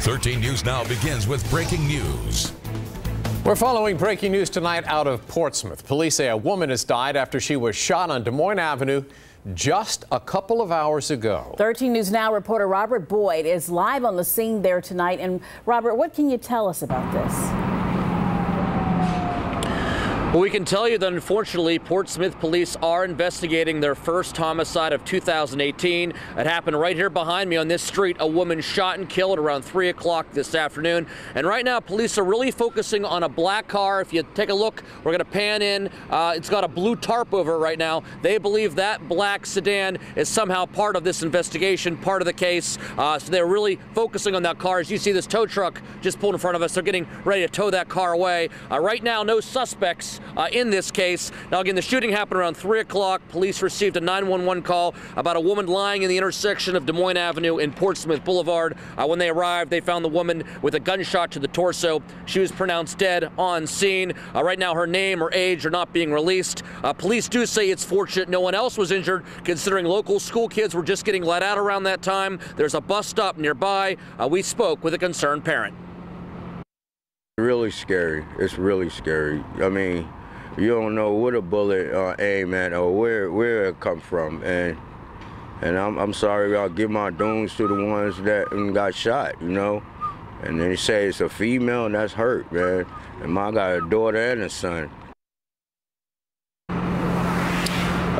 13 News Now begins with breaking news. We're following breaking news tonight out of Portsmouth. Police say a woman has died after she was shot on Des Moines Avenue just a couple of hours ago. 13 News Now reporter Robert Boyd is live on the scene there tonight. And Robert, what can you tell us about this? Well, we can tell you that unfortunately Portsmouth police are investigating their first homicide of 2018. It happened right here behind me on this street. A woman shot and killed around 3 o'clock this afternoon. And right now police are really focusing on a black car. If you take a look, we're going to pan in. It's got a blue tarp over it right now. They believe that black sedan is somehow part of this investigation, part of the case. So they're really focusing on that car. As you see this tow truck just pulled in front of us, they're getting ready to tow that car away. Right now, no suspects in this case. Now again, the shooting happened around 3 o'clock. Police received a 911 call about a woman lying in the intersection of Des Moines Avenue and Portsmouth Boulevard. When they arrived, they found the woman with a gunshot to the torso. She was pronounced dead on scene. Right now, her name or age are not being released. Police do say it's fortunate no one else was injured, considering local school kids were just getting let out around that time. There's a bus stop nearby. We spoke with a concerned parent. Really scary. It's really scary. I mean, you don't know what a bullet aim at or where it come from, and I'm sorry. I'll give my dues to the ones that got shot, you know. And then they say it's a female, and that's hurt, man. And I got a daughter and a son.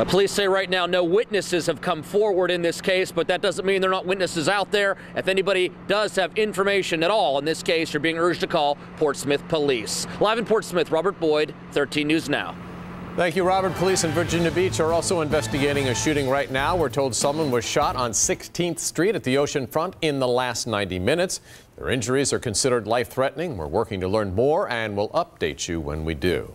Police say right now no witnesses have come forward in this case, but that doesn't mean there are not witnesses out there. If anybody does have information at all in this case, you're being urged to call Portsmouth Police. Live in Portsmouth, Robert Boyd, 13 News Now. Thank you, Robert. Police in Virginia Beach are also investigating a shooting right now. We're told someone was shot on 16th Street at the ocean front in the last 90 minutes. Their injuries are considered life-threatening. We're working to learn more, and we'll update you when we do.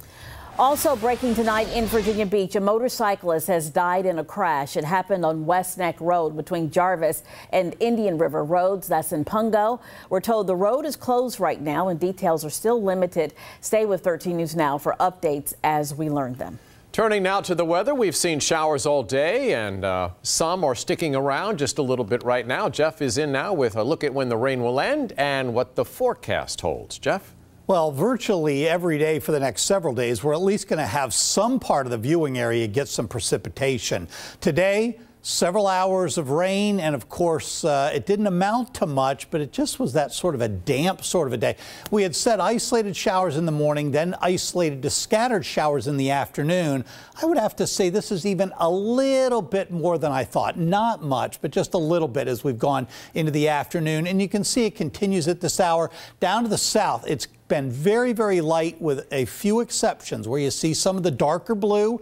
Also breaking tonight in Virginia Beach, a motorcyclist has died in a crash. It happened on West Neck Road between Jarvis and Indian River Roads. That's in Pungo. We're told the road is closed right now and details are still limited. Stay with 13 News Now for updates as we learn them. Turning now to the weather, we've seen showers all day, and some are sticking around just a little bit right now. Jeff is in now with a look at when the rain will end and what the forecast holds. Jeff? Well, virtually every day for the next several days, we're at least going to have some part of the viewing area get some precipitation. Today, several hours of rain, and of course, it didn't amount to much, but it just was that sort of a damp sort of a day. We had said isolated showers in the morning, then isolated to scattered showers in the afternoon. I would have to say this is even a little bit more than I thought. Not much, but just a little bit as we've gone into the afternoon. And you can see it continues at this hour. Down to the south, it's been very, very light with a few exceptions where you see some of the darker green,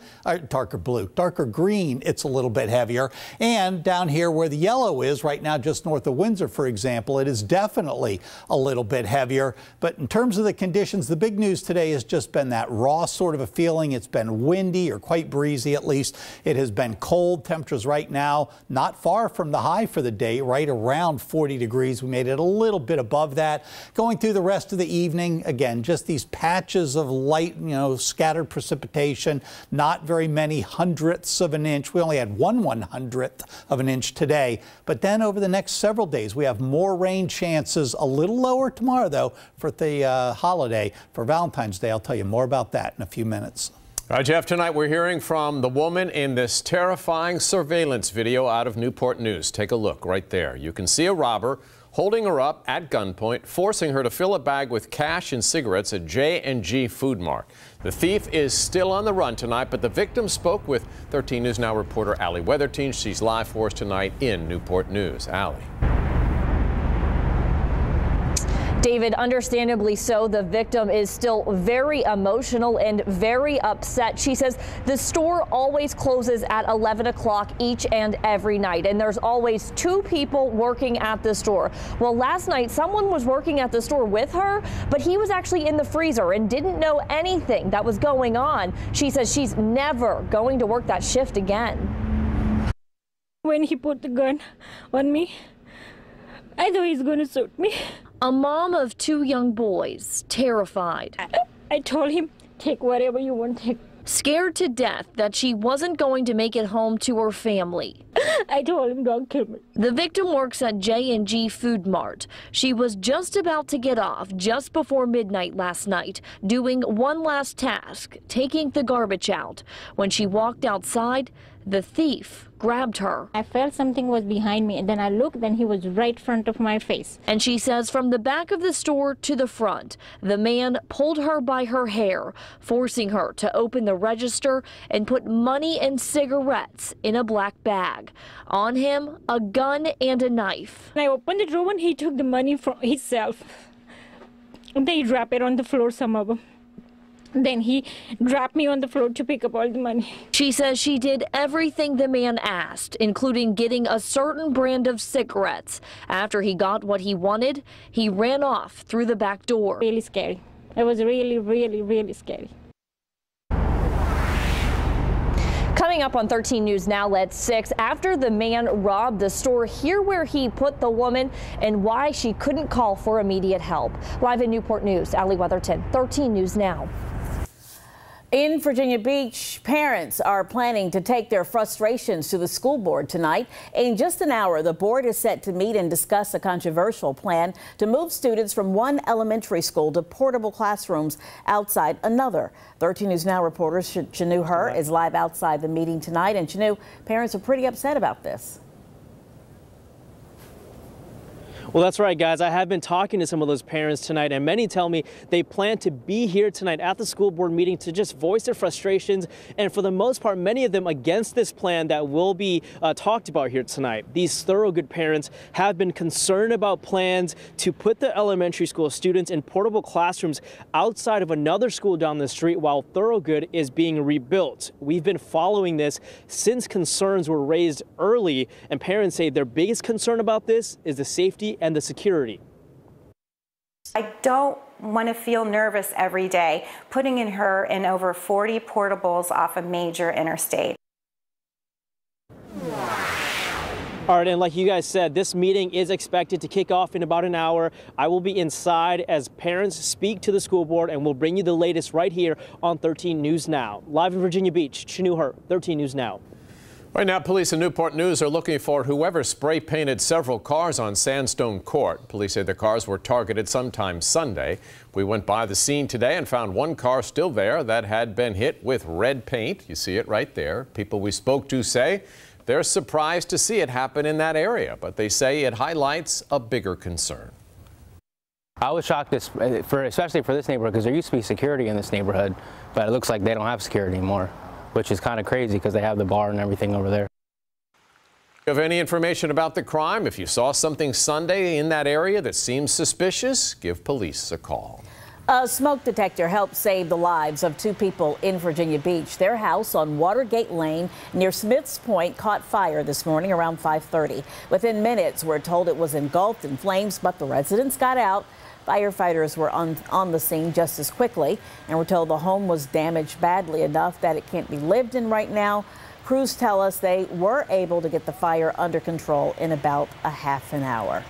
it's a little bit heavier. And down here where the yellow is right now, just north of Windsor, for example, it is definitely a little bit heavier. But in terms of the conditions, the big news today has just been that raw sort of a feeling. It's been windy or quite breezy at least. It has been cold. Temperatures right now not far from the high for the day, right around 40 degrees. We made it a little bit above that. Going through the rest of the evening, again, just these patches of light, scattered precipitation, not very many hundredths of an inch. We only had 1/100th of an inch today. But then over the next several days, we have more rain chances, a little lower tomorrow, though, for the holiday, for Valentine's Day. I'll tell you more about that in a few minutes. All right, Jeff, tonight we're hearing from the woman in this terrifying surveillance video out of Newport News. Take a look right there. You can see a robber holding her up at gunpoint, forcing her to fill a bag with cash and cigarettes at J&G Food Mart. The thief is still on the run tonight, but the victim spoke with 13 News Now reporter Allie Weatherteen. She's live for us tonight in Newport News. Allie. David, understandably so, the victim is still very emotional and very upset. She says the store always closes at 11 o'clock each and every night, and there's always 2 people working at the store. Well, last night, someone was working at the store with her, but he was actually in the freezer and didn't know anything that was going on. She says she's never going to work that shift again. When he put the gun on me, I thought he's going to shoot me. A mom of 2 young boys, terrified. I told him, take whatever you want, take Scared to death that she wasn't going to make it home to her family. I told him, don't kill me. The victim works at J&G Food Mart. She was just about to get off just before midnight last night, doing one last task, taking the garbage out. When she walked outside, the thief grabbed her. I felt something was behind me, and then I looked, then he was right in front of my face. And she says from the back of the store to the front, the man pulled her by her hair, forcing her to open the register and put money and cigarettes in a black bag. On him, a gun and a knife. And I opened the drawer and he took the money from himself. And then he dropped it on the floor, some of them. Then he dropped me on the floor to pick up all the money. She says she did everything the man asked, including getting a certain brand of cigarettes. After he got what he wanted, he ran off through the back door. Really scary. It was really, really, really scary. Coming up on 13 News Now at 6, after the man robbed the store, hear where he put the woman and why she couldn't call for immediate help. Live in Newport News, Allie Weatherton, 13 News Now. In Virginia Beach, parents are planning to take their frustrations to the school board tonight. In just an hour, the board is set to meet and discuss a controversial plan to move students from one elementary school to portable classrooms outside another. 13 News Now reporter Chanu Her is live outside the meeting tonight. And Chanu, parents are pretty upset about this. Well, that's right, guys. I have been talking to some of those parents tonight, and many tell me they plan to be here tonight at the school board meeting to just voice their frustrations, and for the most part, many of them against this plan that will be talked about here tonight. These Thorogood parents have been concerned about plans to put the elementary school students in portable classrooms outside of another school down the street while Thorogood is being rebuilt. We've been following this since concerns were raised early, and parents say their biggest concern about this is the safety and the security. I don't want to feel nervous every day putting her in over 40 portables off a major interstate. All right, and like you guys said, this meeting is expected to kick off in about an hour. I will be inside as parents speak to the school board, and we'll bring you the latest right here on 13 News Now. Live in Virginia Beach, Chanu Her, 13 News Now. Right now, police in Newport News are looking for whoever spray painted several cars on Sandstone Court. Police say the cars were targeted sometime Sunday. We went by the scene today and found one car still there that had been hit with red paint. You see it right there. People we spoke to say they're surprised to see it happen in that area, but they say it highlights a bigger concern. I was shocked, especially for this neighborhood, because there used to be security in this neighborhood, but it looks like they don't have security anymore, which is kind of crazy because they have the bar and everything over there. If you have any information about the crime, if you saw something Sunday in that area that seems suspicious, give police a call. A smoke detector helped save the lives of two people in Virginia Beach. Their house on Watergate Lane near Smith's Point caught fire this morning around 5:30. Within minutes, we're told it was engulfed in flames, but the residents got out. Firefighters were on the scene just as quickly, and we're told the home was damaged badly enough that it can't be lived in right now. Crews tell us they were able to get the fire under control in about a half an hour.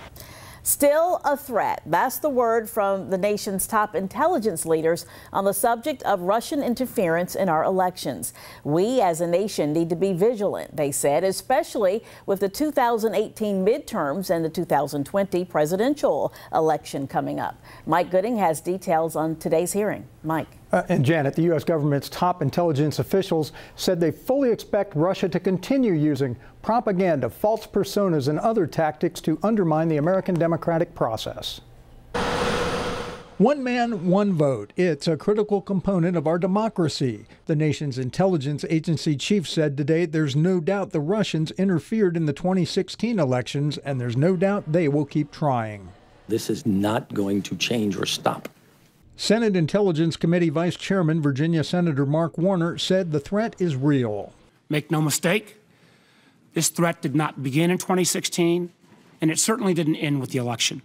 Still a threat. That's the word from the nation's top intelligence leaders on the subject of Russian interference in our elections. We as a nation need to be vigilant, they said, especially with the 2018 midterms and the 2020 presidential election coming up. Mike Gooding has details on today's hearing. Mike. And Janet, the U.S. government's top intelligence officials said they fully expect Russia to continue using propaganda, false personas, and other tactics to undermine the American democratic process. One man, one vote. It's a critical component of our democracy. The nation's intelligence agency chief said today there's no doubt the Russians interfered in the 2016 elections, and there's no doubt they will keep trying. This is not going to change or stop. Senate Intelligence Committee Vice Chairman Virginia Senator Mark Warner said the threat is real. Make no mistake, this threat did not begin in 2016, and it certainly didn't end with the election.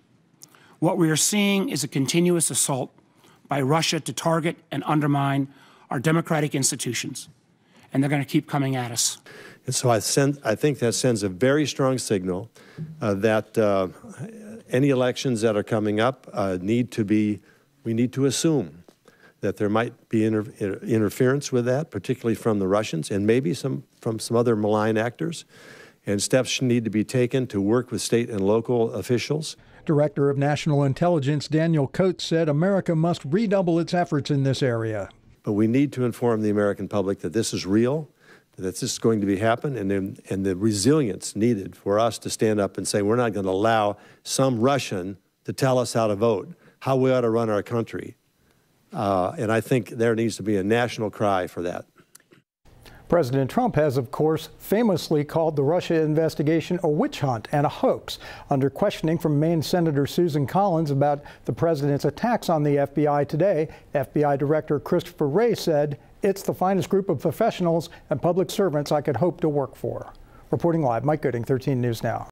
What we are seeing is a continuous assault by Russia to target and undermine our democratic institutions, and they're going to keep coming at us. And so I think that sends a very strong signal that any elections that are coming up we need to assume that there might be interference with that, particularly from the Russians and maybe from some other malign actors. And steps need to be taken to work with state and local officials. Director of National Intelligence Daniel Coates said America must redouble its efforts in this area. But we need to inform the American public that this is real, that this is going to be happen, and the resilience needed for us to stand up and say we're not going to allow some Russian to tell us how to vote, how we ought to run our country. And I think there needs to be a national cry for that. President Trump has, of course, famously called the Russia investigation a witch hunt and a hoax. Under questioning from Maine Senator Susan Collins about the president's attacks on the FBI today, FBI Director Christopher Wray said, "It's the finest group of professionals and public servants I could hope to work for." Reporting live, Mike Gooding, 13 News Now.